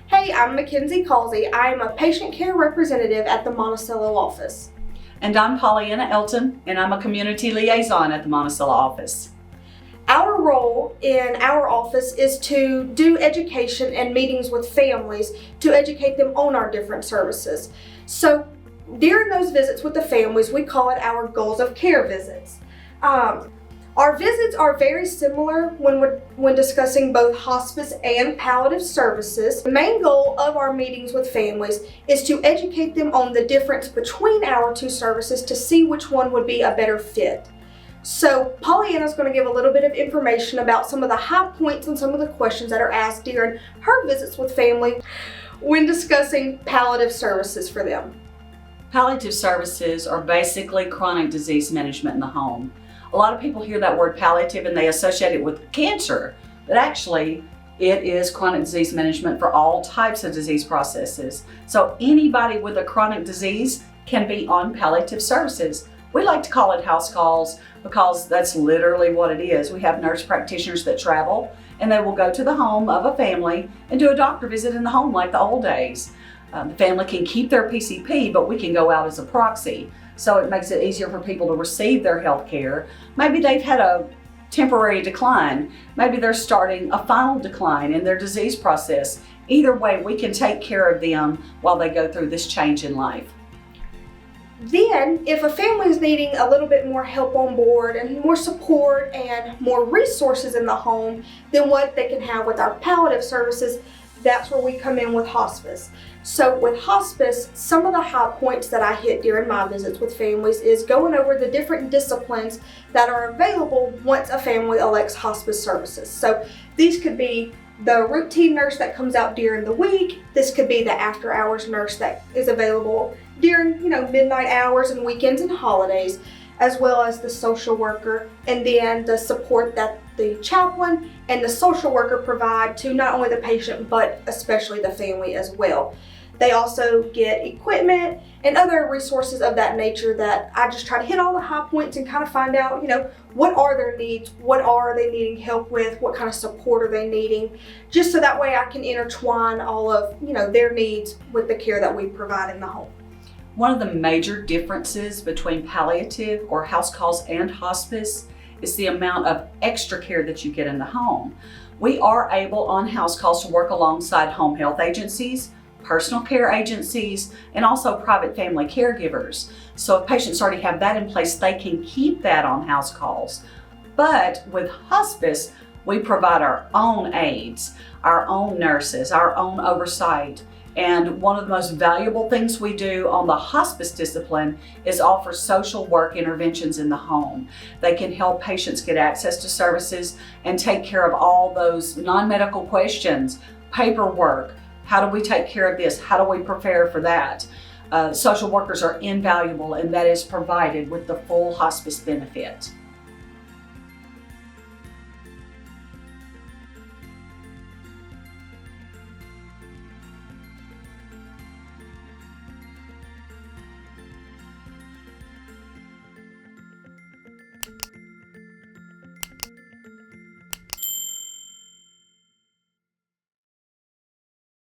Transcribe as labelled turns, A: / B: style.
A: Hey, I'm Mekenzy. I am a patient care representative at the Monticello office.
B: And I'm Pollyanna and I'm a community liaison at the Monticello office.
A: Our role in our office is to do education and meetings with families to educate them on our different services. So during those visits with the families, we call it our goals of care visits. Our visits are very similar when discussing both hospice and palliative services. The main goal of our meetings with families is to educate them on the difference between our two services to see which one would be a better fit. So Pollyanna is going to give a little bit of information about some of the high points and some of the questions that are asked during her visits with family when discussing palliative services for them.
B: Palliative services are basically chronic disease management in the home. A lot of people hear that word palliative and they associate it with cancer, but actually it is chronic disease management for all types of disease processes. So anybody with a chronic disease can be on palliative services. We like to call it house calls because that's literally what it is. We have nurse practitioners that travel and they will go to the home of a family and do a doctor visit in the home like the old days. The family can keep their PCP, but we can go out as a proxy. So it makes it easier for people to receive their health care. Maybe they've had a temporary decline. Maybe they're starting a final decline in their disease process. Either way, we can take care of them while they go through this change in life.
A: Then, if a family is needing a little bit more help on board and more support and more resources in the home than what they can have with our palliative services, that's where we come in with hospice. So with hospice, some of the high points that I hit during my visits with families is going over the different disciplines that are available once a family elects hospice services. So these could be the routine nurse that comes out during the week. This could be the after hours nurse that is available during, midnight hours and weekends and holidays, as well as the social worker, and then the support that the chaplain and the social worker provide to not only the patient, but especially the family as well. They also get equipment and other resources of that nature that I just try to hit all the high points and kind of find out, what are their needs? What are they needing help with? What kind of support are they needing? Just so that way I can intertwine all of, their needs with the care that we provide in the home.
B: One of the major differences between palliative or house calls and hospice is the amount of extra care that you get in the home. We are able on house calls to work alongside home health agencies, personal care agencies, and also private family caregivers. So if patients already have that in place, they can keep that on house calls. But with hospice, we provide our own aides, our own nurses, our own oversight. And one of the most valuable things we do on the hospice discipline is offer social work interventions in the home. They can help patients get access to services and take care of all those non-medical questions, paperwork. How do we take care of this? How do we prepare for that? Social workers are invaluable, and that is provided with the full hospice benefit.